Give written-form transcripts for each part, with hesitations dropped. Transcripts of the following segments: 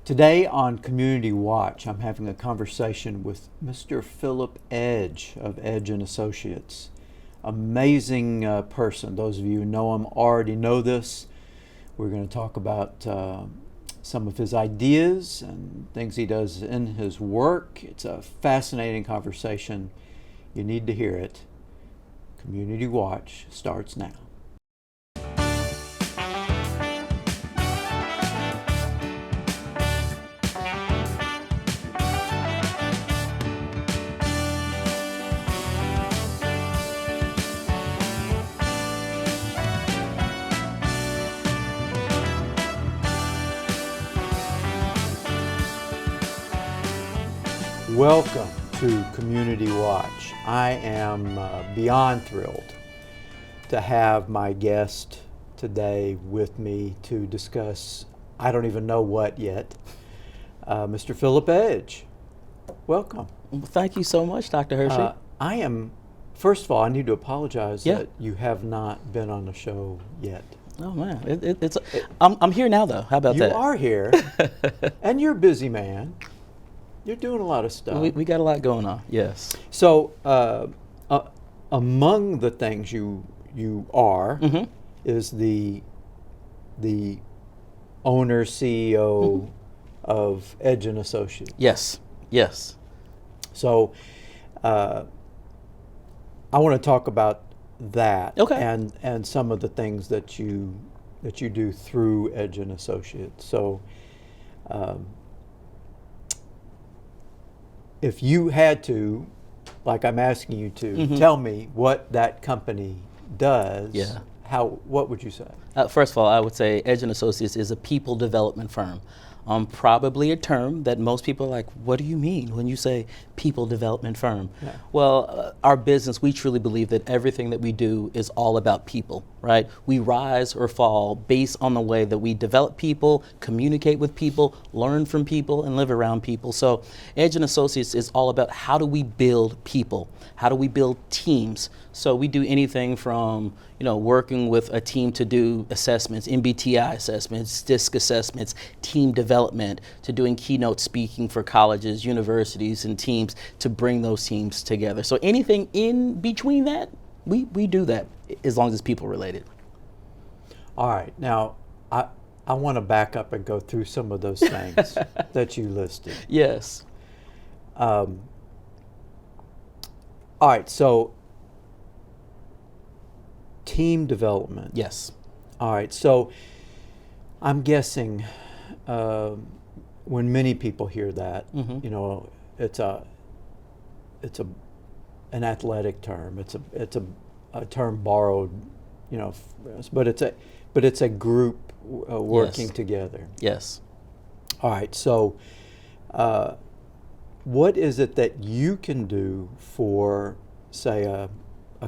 Today on Community Watch, I'm having a conversation with Mr. Phillip Edge of Edge and Associates. Amazing person. Those of you who know him already know this. We're going to talk about some of his ideas and things he does in his work. It's a fascinating conversation. You need to hear it. Community Watch starts now. Welcome to Community Watch. I am beyond thrilled to have my guest today with me to discuss, I don't even know what yet, Mr. Phillip Edge. Welcome. Well, thank you so much, Dr. Hershey. First of all, I need to apologize Yeah. that you have not been on the show yet. Oh man, I'm here now though. How about that? You are here, and you're a busy man. You're doing a lot of stuff. We got a lot going on. Yes. So, among the things you are is the owner CEO of Edge and Associates. Yes. Yes. So, I want to talk about that. Okay. And some of the things that you do through Edge and Associates. So. If you had to, like I'm asking you to, tell me what that company does, Yeah. What would you say? First of all, I would say Edge and Associates is a people development firm. Probably a term that most people are like, what do you mean when you say people development firm? Yeah. Well, our business, we truly believe that everything that we do is all about people, right? We rise or fall based on the way that we develop people, communicate with people, learn from people, and live around people. So Edge and Associates is all about how do we build people? How do we build teams? So we do anything from, working with a team to do assessments, MBTI assessments, DISC assessments, team development, to doing keynote speaking for colleges, universities, and teams to bring those teams together. So anything in between that, we do that as long as it's people related. All right. Now, I want to back up and go through some of those things that you listed. Yes. All right. So, team development. Yes. All right. So, I'm guessing when many people hear that, it's an athletic term. It's a term borrowed, but it's a group working together. Yes. All right. So, what is it that you can do for, say, a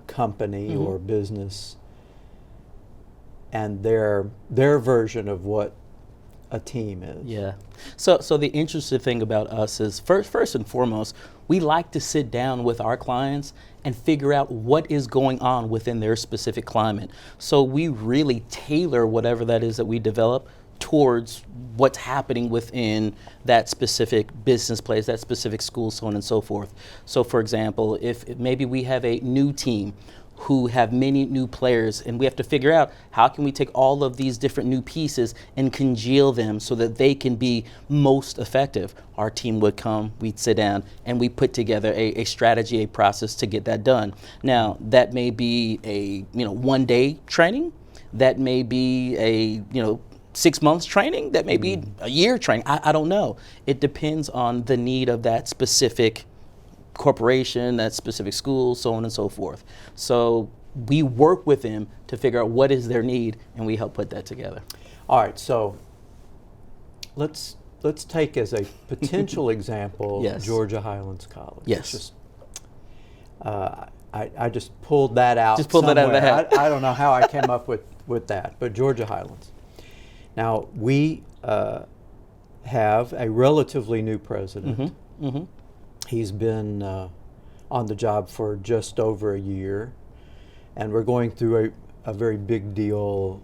company or business and their version of what a team is? Yeah. So the interesting thing about us is first and foremost, we like to sit down with our clients and figure out what is going on within their specific climate. So we really tailor whatever that is that we develop towards what's happening within that specific business place, that specific school, so on and so forth. So for example, if maybe we have a new team who have many new players, and we have to figure out how can we take all of these different new pieces and congeal them so that they can be most effective. Our team would come, we'd sit down, and we put together a strategy, a process to get that done. Now, that may be a 1-day training, that may be a 6 months training, that may be a year training. I don't know. It depends on the need of that specific corporation, that specific school, so on and so forth. So we work with them to figure out what is their need, and we help put that together. All right, so let's take as a potential example Yes. Georgia Highlands College. Yes. It's just, I just pulled that out. Just pulled that out of the somewhere. hat. I don't know how I came up with that, but Georgia Highlands. Now we have a relatively new president. He's been on the job for just over a year, and we're going through a very big deal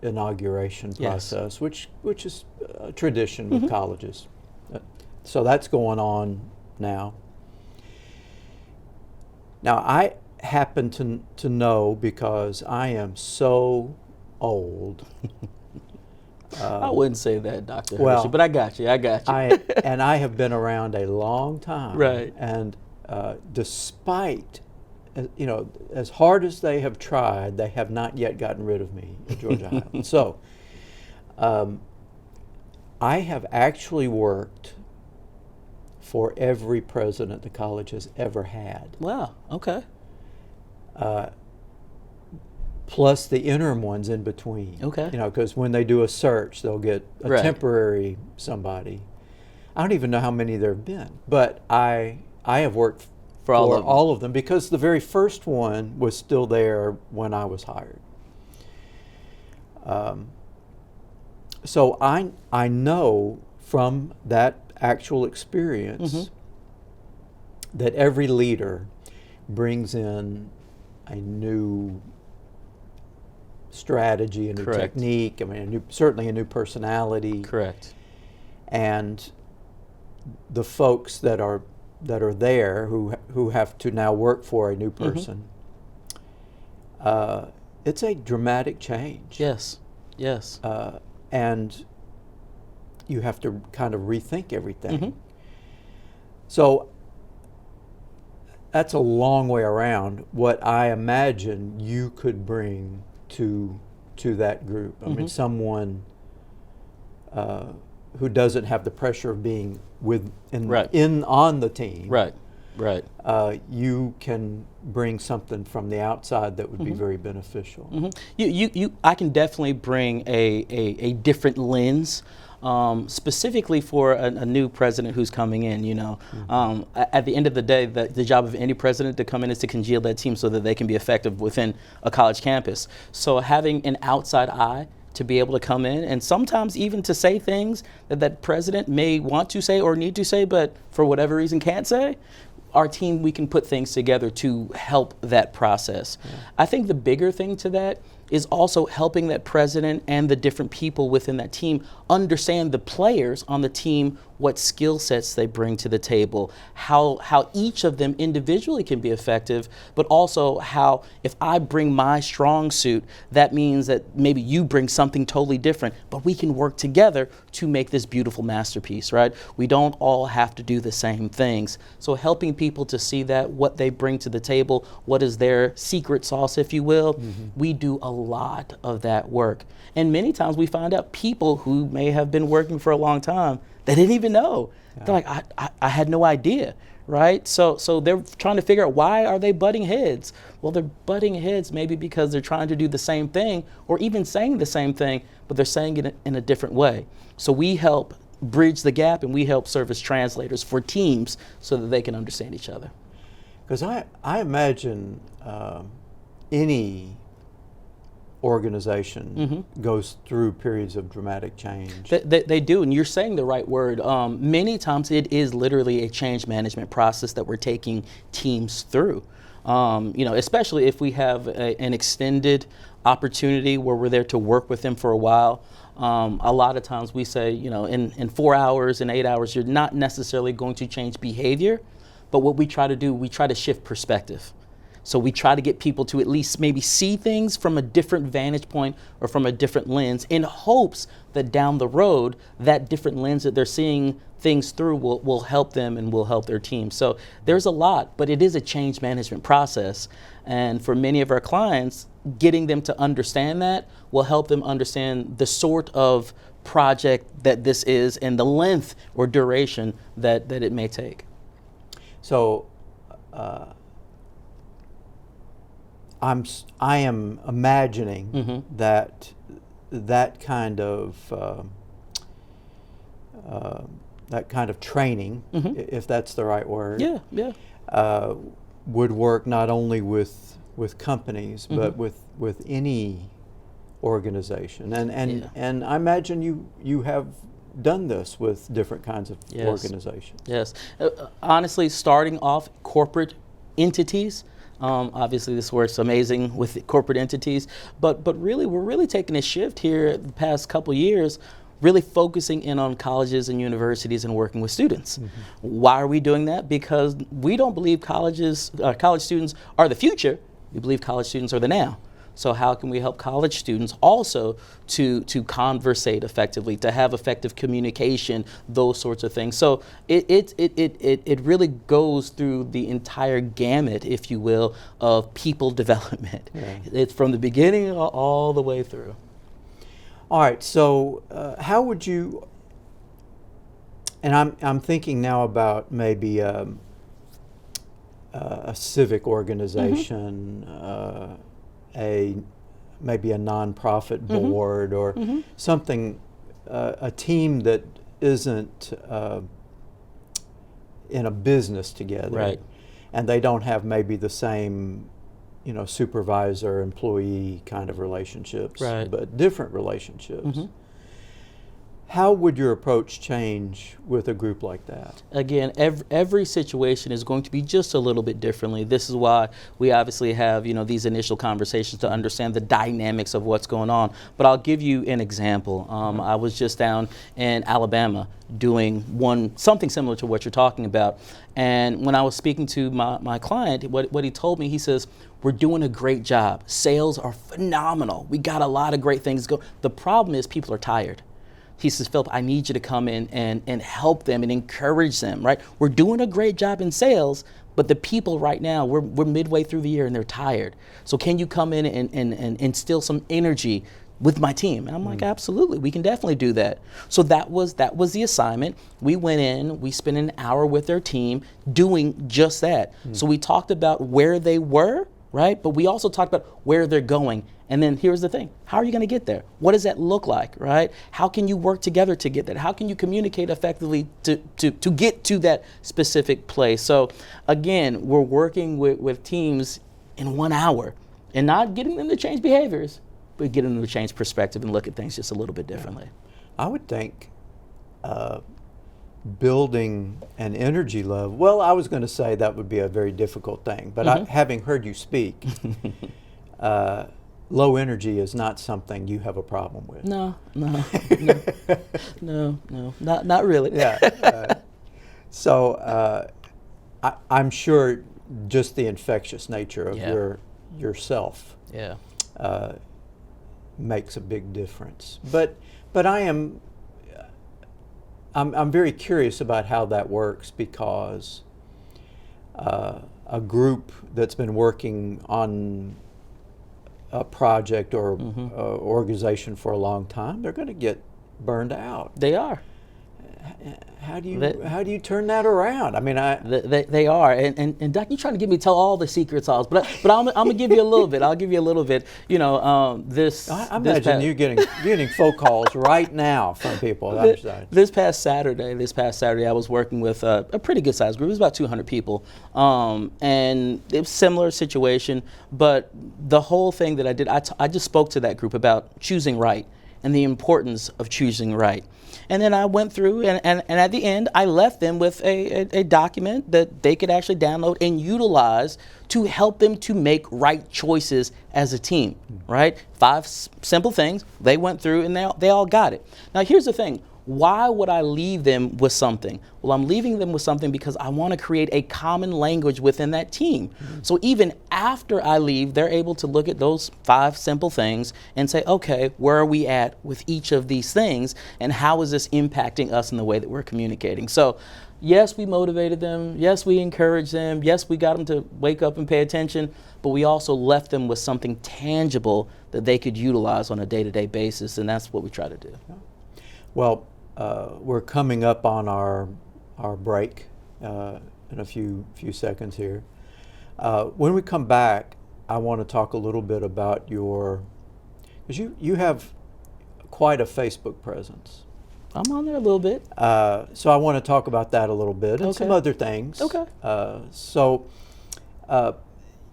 inauguration Yes. process, which is a tradition with colleges. So that's going on now. Now, I happen to know, because I am so old. I wouldn't say that, Dr. well, Hershey, but I got you. And I have been around a long time. Right. And despite, as hard as they have tried, they have not yet gotten rid of me at Georgia Highland. So, I have actually worked for every president the college has ever had. Wow, okay. Plus the interim ones in between. Okay. Because when they do a search, they'll get a Right. temporary somebody. I don't even know how many there have been, but I have worked For all of them. because the very first one was still there when I was hired. So I know from that actual experience that every leader brings in a new strategy, a new Correct. technique. I mean, certainly a new personality. Correct. And the folks that are there who have to now work for a new person, it's a dramatic change. Yes. And you have to kind of rethink everything. So that's a long way around what I imagine you could bring to that group. I mean, someone who doesn't have the pressure of being on the team. Right. You can bring something from the outside that would be very beneficial. I can definitely bring a different lens, specifically for a new president who's coming in. At the end of the day, the job of any president to come in is to congeal that team so that they can be effective within a college campus. So having an outside eye to be able to come in and sometimes even to say things that president may want to say or need to say, but for whatever reason can't say, our team, we can put things together to help that process. I think the bigger thing to that is also helping that president and the different people within that team understand the players on the team, what skill sets they bring to the table, how each of them individually can be effective, but also how if I bring my strong suit, that means that maybe you bring something totally different, but we can work together to make this beautiful masterpiece, right? We don't all have to do the same things. So helping people to see that, what they bring to the table, what is their secret sauce, if you will, we do a lot of that work. And many times we find out people who may have been working for a long time, they didn't even know. Yeah. They're like, I had no idea, right? So they're trying to figure out, why are they butting heads? Well, they're butting heads maybe because they're trying to do the same thing or even saying the same thing, but they're saying it in a different way. So we help bridge the gap and we help serve as translators for teams so that they can understand each other. Because I imagine any organization goes through periods of dramatic change. They do, and you're saying the right word. Many times it is literally a change management process that we're taking teams through. Especially if we have an extended opportunity where we're there to work with them for a while. A lot of times we say, in 4 hours and 8 hours, you're not necessarily going to change behavior, but what we try to do, we try to shift perspective. So we try to get people to at least maybe see things from a different vantage point or from a different lens in hopes that down the road, that different lens that they're seeing things through will help them and will help their team. So there's a lot, but it is a change management process. And for many of our clients, getting them to understand that will help them understand the sort of project that this is and the length or duration that it may take. So, I am imagining that kind of training, if that's the right word, would work not only with companies but with any organization. And I imagine you have done this with different kinds of organizations. Yes. Honestly, starting off corporate entities, Obviously, this works amazing with corporate entities, but really, we're really taking a shift here the past couple years, really focusing in on colleges and universities and working with students. Why are we doing that? Because we don't believe college students are the future. We believe college students are the now. So how can we help college students also to conversate effectively, to have effective communication, those sorts of things. So it really goes through the entire gamut, if you will, of people development. Yeah. It's from the beginning all the way through. All right, so how would you, and I'm thinking now about maybe a civic organization, maybe a nonprofit board, or something, a team that isn't in a business together, Right. and they don't have maybe the same, supervisor employee kind of relationships, Right. but different relationships. How would your approach change with a group like that? Again, every situation is going to be just a little bit differently. This is why we obviously have, these initial conversations to understand the dynamics of what's going on. But I'll give you an example. I was just down in Alabama doing something similar to what you're talking about. And when I was speaking to my client, what he told me, he says, we're doing a great job. Sales are phenomenal. We got a lot of great things going. The problem is people are tired. He says, Philip, I need you to come in and help them and encourage them, right? We're doing a great job in sales, but the people right now, we're midway through the year and they're tired. So can you come in and instill some energy with my team? And I'm like, absolutely, we can definitely do that. So that was the assignment. We went in, we spent an hour with their team doing just that. So we talked about where they were, right? But we also talked about where they're going. And then here's the thing, how are you going to get there? What does that look like, right? How can you work together to get there? How can you communicate effectively to get to that specific place? So again, we're working with teams in 1 hour and not getting them to change behaviors, but getting them to change perspective and look at things just a little bit differently. I would think building an energy level, well, I was going to say that would be a very difficult thing, but having heard you speak, low energy is not something you have a problem with. No, not really. Yeah. So I'm sure just the infectious nature of yourself makes a big difference. But I'm very curious about how that works, because a group that's been working on a project or organization for a long time, they're going to get burned out. They are. How do you turn that around? I mean, they are, and Doc, you're trying to get me to tell all the secret sauce, but I'm gonna give you a little bit. I'll give you a little bit. I imagine you getting phone calls right now from people. This past Saturday, I was working with a pretty good sized group. It was about 200 people, and it was a similar situation. But the whole thing that I did, I just spoke to that group about choosing right and the importance of choosing right. And then I went through, and at the end, I left them with a document that they could actually download and utilize to help them to make right choices as a team, right? 5 simple things. They went through, and they all got it. Now, here's the thing. Why would I leave them with something? Well, I'm leaving them with something because I want to create a common language within that team. So even after I leave, they're able to look at those 5 simple things and say, okay, where are we at with each of these things, and how is this impacting us in the way that we're communicating? So yes, we motivated them. Yes, we encouraged them. Yes, we got them to wake up and pay attention, but we also left them with something tangible that they could utilize on a day-to-day basis, and that's what we try to do. Well, we're coming up on our break in a few seconds here. When we come back, I want to talk a little bit about because you have quite a Facebook presence. I'm on there a little bit. So I want to talk about that a little bit and some other things. Okay. So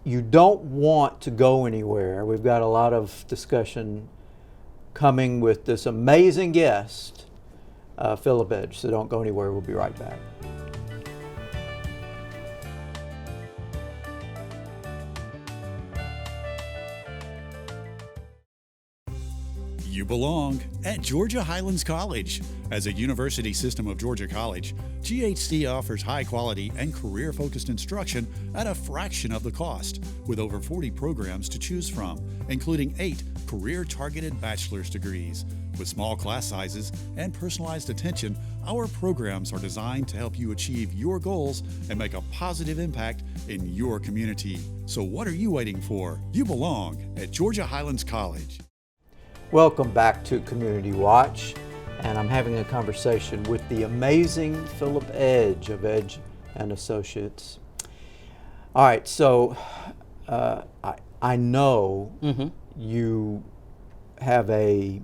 you don't want to go anywhere. We've got a lot of discussion coming with this amazing guest, Phillip Edge. So don't go anywhere. We'll be right back. belong at Georgia Highlands College. As a University System of Georgia college, GHC offers high quality and career focused instruction at a fraction of the cost, with over 40 programs to choose from, including 8 career targeted bachelor's degrees. With small class sizes and personalized attention, our programs are designed to help you achieve your goals and make a positive impact in your community. So what are you waiting for? You belong at Georgia Highlands College. Welcome back to Community Watch, and I'm having a conversation with the amazing Phillip Edge of Edge and Associates. All right, so I know you have a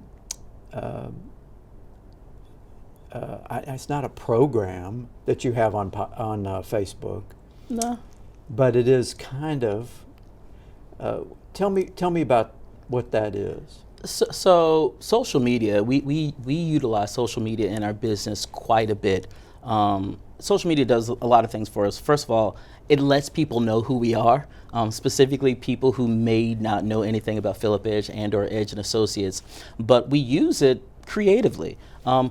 it's not a program that you have on Facebook. No. But it is kind of. Tell me about what that is. So social media, we utilize social media in our business quite a bit. Social media does a lot of things for us. First of all, it lets people know who we are, specifically people who may not know anything about Phillip Edge and or Edge and Associates, but we use it creatively.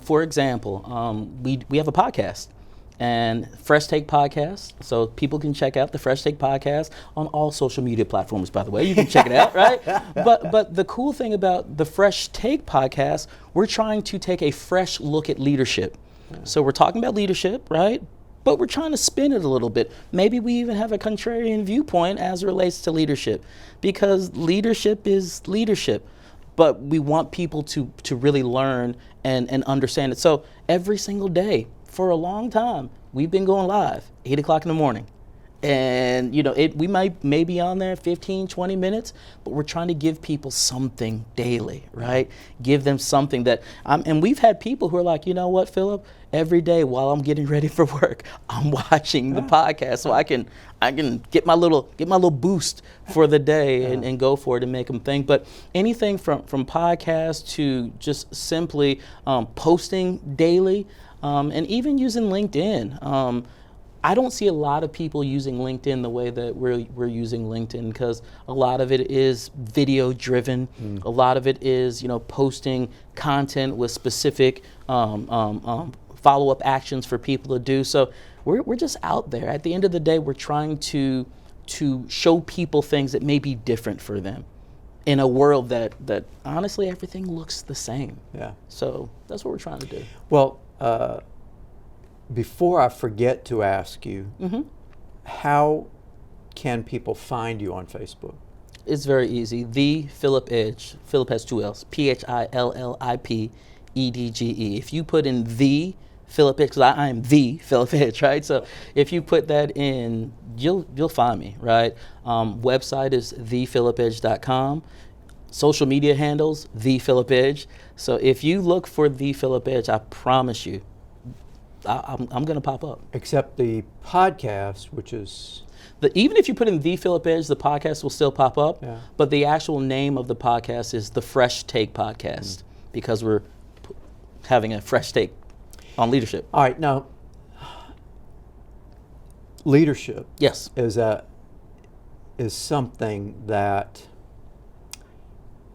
For example, we have a podcast. And Fresh Take Podcast, so people can check out the Fresh Take Podcast on all social media platforms, by the way. You can check it out, right? But the cool thing about the Fresh Take Podcast, we're trying to take a fresh look at leadership. So we're talking about leadership, right? But we're trying to spin it a little bit. Maybe we even have a contrarian viewpoint as it relates to leadership, because leadership is leadership. But we want people to really learn and understand it. So every single day, for a long time, we've been going live, 8 o'clock in the morning. And we may be on there 15, 20 minutes, but we're trying to give people something daily, right? Give them something that, and we've had people who are like, you know what, Phillip, every day while I'm getting ready for work, I'm watching the podcast so I can get my little boost for the day and go for it and make them think. But anything from podcasts to just simply posting daily, and even using LinkedIn. I don't see a lot of people using LinkedIn the way that we're using LinkedIn, because a lot of it is video driven. A lot of it is posting content with specific follow-up actions for people to do. So we're just out there. At the end of the day, we're trying to show people things that may be different for them in a world that honestly everything looks the same. Yeah. So that's what we're trying to do. Well, before I forget to ask you, how can people find you on Facebook? It's very easy. The Phillip Edge. Phillip has 2 L's. PhillipEdge. If you put in the Phillip Edge, because I am the Phillip Edge, right? So if you put that in, you'll find me, right? Website is thephillipedge.com. Social media handles, The Phillip Edge. So if you look for The Phillip Edge, I promise you, I'm going to pop up. Except the podcast, which is... Even if you put in The Phillip Edge, the podcast will still pop up. Yeah. But the actual name of the podcast is the Fresh Take Podcast, because we're having a fresh take on leadership. All right, now, leadership Yes. is something that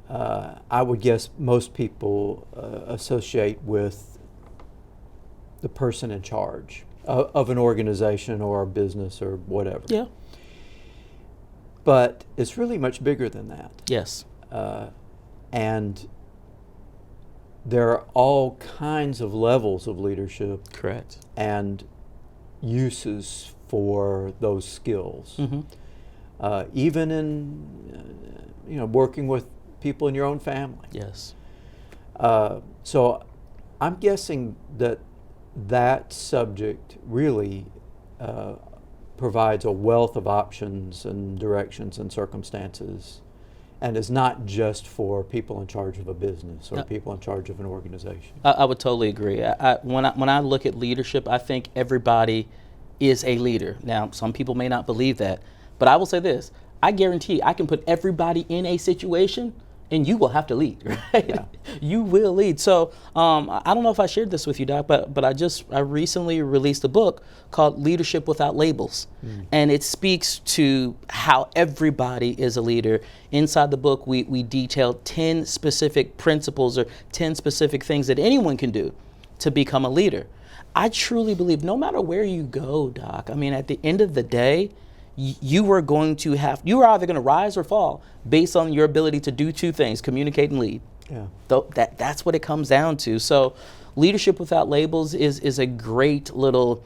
I would guess most people associate with the person in charge of an organization or a business or whatever. Yeah. But it's really much bigger than that. Yes. And there are all kinds of levels of leadership Correct. and uses for those skills. Even in working with people in your own family. Yes. So I'm guessing that subject really provides a wealth of options and directions and circumstances, and is not just for people in charge of a business or people in charge of an organization. I would totally agree. When I look at leadership, I think everybody is a leader. Now, some people may not believe that, but I will say this. I guarantee I can put everybody in a situation and you will have to lead, right? Yeah. You will lead. So I don't know if I shared this with you, Doc, but I recently released a book called Leadership Without Labels. And it speaks to how everybody is a leader. Inside the book, we detail 10 specific principles or 10 specific things that anyone can do to become a leader. I truly believe no matter where you go, Doc, I mean, at the end of the day, you are either going to rise or fall based on your ability to do two things: communicate and lead. Yeah. That's what it comes down to. So Leadership Without Labels is a great little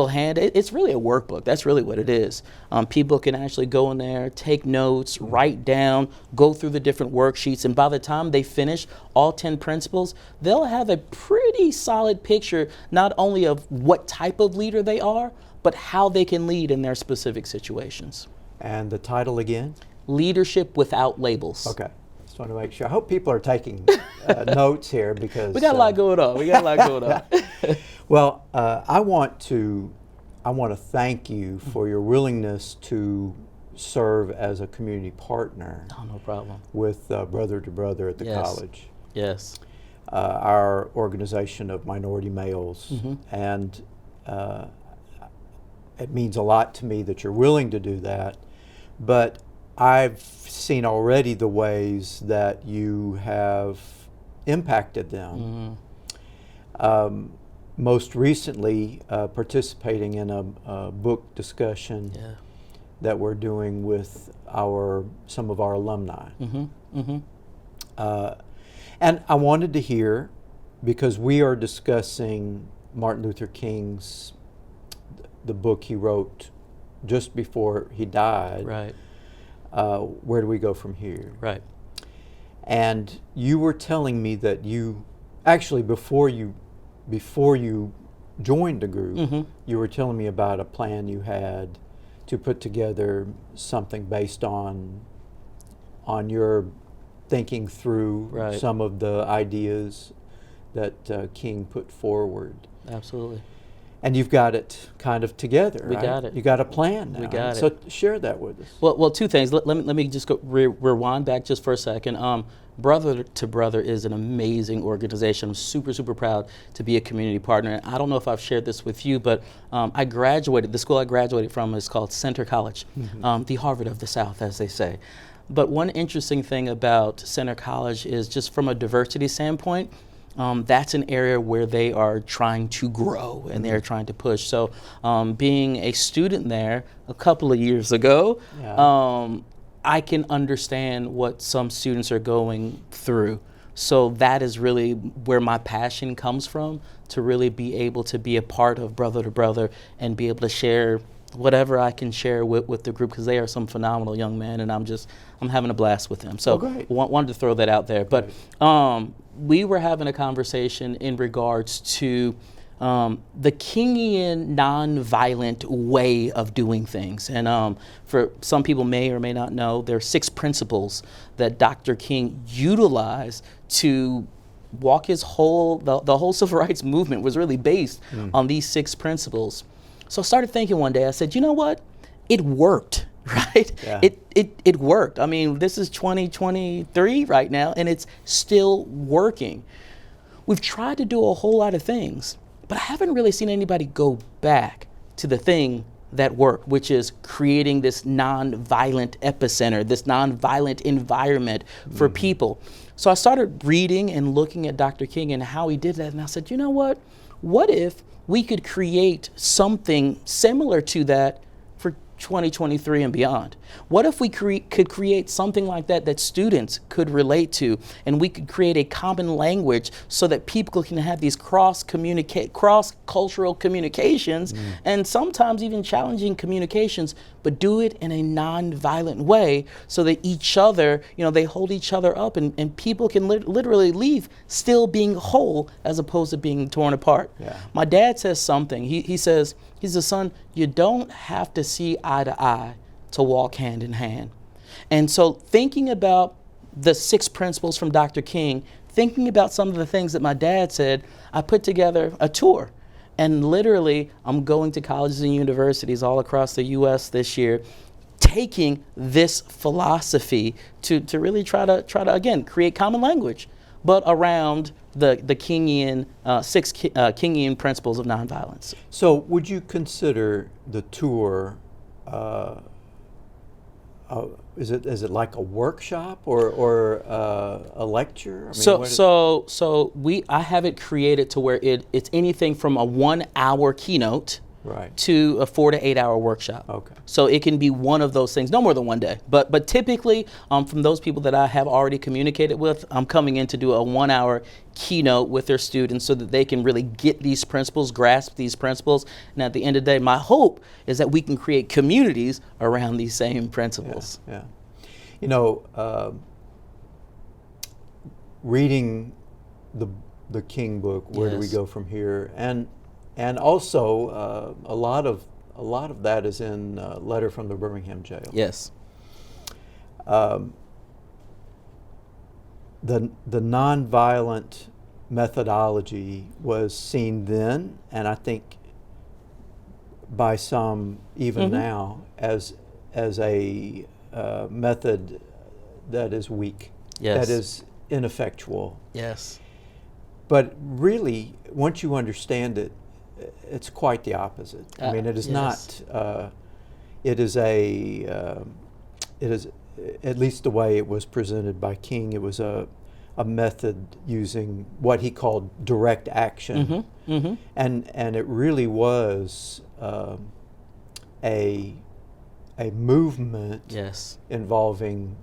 hand. It's really a workbook. That's really what it is. People can actually go in there, take notes, write down, go through the different worksheets, and by the time they finish all 10 principles, they'll have a pretty solid picture not only of what type of leader they are, but how they can lead in their specific situations. And the title again? Leadership Without Labels. Okay. Just want to make sure. I hope people are taking notes here, because We got a lot going on. Well, I want to thank you for your willingness to serve as a community partner. Oh, no problem. With Brother to Brother at the Yes. college. Yes. Our organization of minority males. And it means a lot to me that you're willing to do that. But I've seen already the ways that you have impacted them. Most recently, participating in a book discussion that we're doing with some of our alumni. And I wanted to hear, because we are discussing Martin Luther King's the book he wrote just before he died. Right. Where do we go from here? Right. And you were telling me that you actually, before you joined the group, you were telling me about a plan you had to put together something based on your thinking through some of the ideas that King put forward. Absolutely. And you've got it kind of together, We right? got it. You got a plan now. We got it. So share that with us. Well, two things. Let me just go rewind back just for a second. Brother to Brother is an amazing organization. I'm super proud to be a community partner. And I don't know if I've shared this with you, but the school I graduated from is called Center College, the Harvard of the South, as they say. But one interesting thing about Center College is, just from a diversity standpoint, that's an area where they are trying to grow and they're trying to push. So being a student there a couple of years ago, I can understand what some students are going through. So that is really where my passion comes from, to really be able to be a part of Brother to Brother and be able to share whatever I can share with the group, because they are some phenomenal young men, and I'm having a blast with them. So wanted to throw that out there. But we were having a conversation in regards to the Kingian nonviolent way of doing things. And for some people may or may not know, there are 6 principles that Dr. King utilized to walk his the whole civil rights movement was really based on these 6 principles. So I started thinking one day, I said, you know what? It worked, right? Yeah. It worked. I mean, this is 2023 right now, and it's still working. We've tried to do a whole lot of things, but I haven't really seen anybody go back to the thing that worked, which is creating this nonviolent epicenter, this nonviolent environment for people. So I started reading and looking at Dr. King and how he did that, and I said, you know what? What if we could create something similar to that for 2023 and beyond? What if we could create something like that students could relate to, and we could create a common language so that people can have these cross-cultural communications, and sometimes even challenging communications, but do it in a non-violent way so that each other, they hold each other up, and people can literally leave still being whole as opposed to being torn apart. Yeah. My dad says something. He says, son, you don't have to see eye to eye to walk hand in hand. And so thinking about the 6 principles from Dr. King, thinking about some of the things that my dad said, I put together a tour. And literally, I'm going to colleges and universities all across the U.S. this year, taking this philosophy to really try to again create common language, but around the Kingian six Kingian principles of nonviolence. So, would you consider the tour? Is it like a workshop or a lecture? I mean, I have it created to where it's anything from a 1 hour keynote. Right. To a 4 to 8 hour workshop. Okay. So it can be one of those things, no more than one day. But typically, from those people that I have already communicated with, I'm coming in to do a 1 hour keynote with their students so that they can really get these principles, grasp these principles. And at the end of the day, my hope is that we can create communities around these same principles. Yeah. You know, reading the King book, Where Do We Yes. Go From Here, and also a lot of that is in Letter from the Birmingham Jail. Yes. The nonviolent methodology was seen then, and I think by some even now as a method that is weak, Yes. that is ineffectual. Yes. But really, once you understand it, it's quite the opposite. I mean, it is yes. not. It is at least the way it was presented by King. It was a method using what he called direct action, and it really was a movement Yes. involving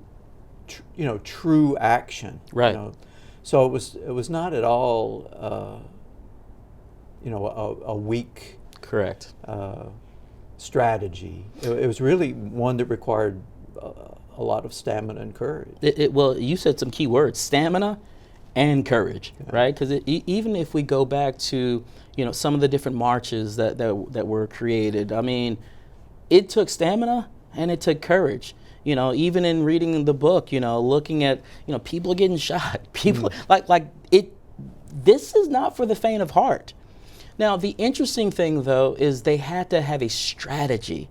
true action. Right. So it was not at all a weak Correct. strategy. It was really one that required a lot of stamina and courage. Well, you said some key words: stamina and courage, right? Because even if we go back to some of the different marches that were created, I mean, it took stamina and it took courage. Even in reading the book, looking at people getting shot, people like it. This is not for the faint of heart. Now, the interesting thing, though, is they had to have a strategy.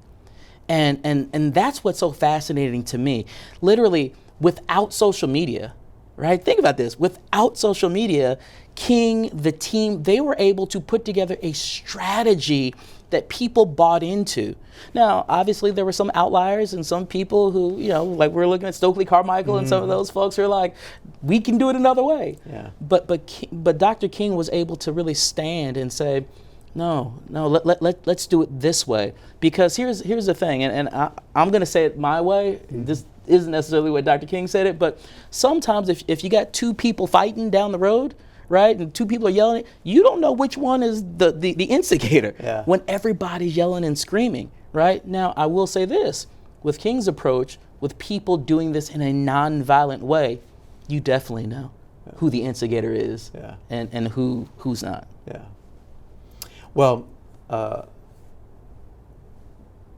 And that's what's so fascinating to me. Literally, without social media, right? Think about this. Without social media, King, the team, they were able to put together a strategy that people bought into. Now, obviously, there were some outliers and some people who, like we're looking at Stokely Carmichael and some of those folks who are like, we can do it another way. Yeah. But Dr. King was able to really stand and say, no, let's do it this way. Because here's the thing, and I'm going to say it my way. This isn't necessarily what Dr. King said it, but sometimes if you got two people fighting down the road, right, and two people are yelling, you don't know which one is the instigator when everybody's yelling and screaming, right? Now, I will say this, with King's approach, with people doing this in a non-violent way, you definitely know who the instigator is and who's not. Yeah. Well,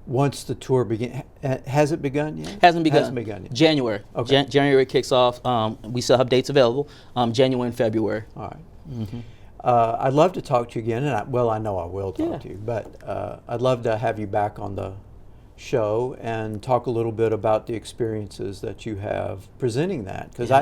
once the tour begins, has it begun yet? Hasn't begun. Hasn't begun yet. January. Okay. January kicks off. We still have dates available. January and February. All right. I'd love to talk to you again, and I know I will talk to you, but I'd love to have you back on the show and talk a little bit about the experiences that you have presenting that, because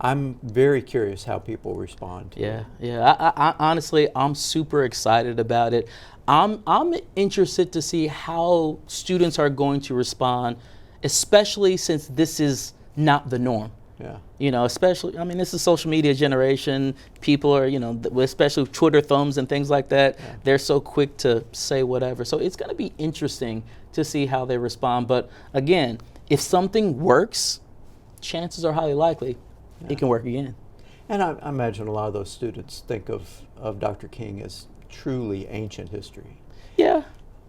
I'm very curious how people respond to it. I honestly, I'm super excited about it. I'm interested to see how students are going to respond, especially since this is not the norm. Yeah. Especially, I mean, this is social media generation. People are, especially Twitter thumbs and things like that. Yeah. They're so quick to say whatever. So it's going to be interesting to see how they respond. But again, if something works, chances are highly likely it can work again. And I imagine a lot of those students think of Dr. King as truly ancient history. Yeah.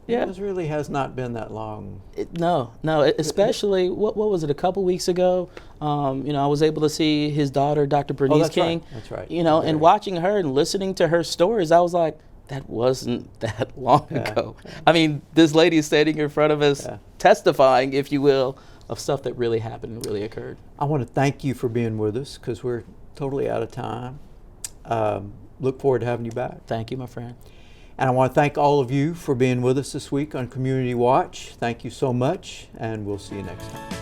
It really has not been that long. No, especially, what was it, a couple weeks ago, I was able to see his daughter, Dr. Bernice King. Right. That's right. And watching her and listening to her stories, I was like, that wasn't that long ago. Yeah. I mean, this lady is standing in front of us, testifying, if you will, of stuff that really happened and really occurred. I want to thank you for being with us, because we're totally out of time. Look forward to having you back. Thank you, my friend. And I want to thank all of you for being with us this week on Community Watch. Thank you so much, and we'll see you next time.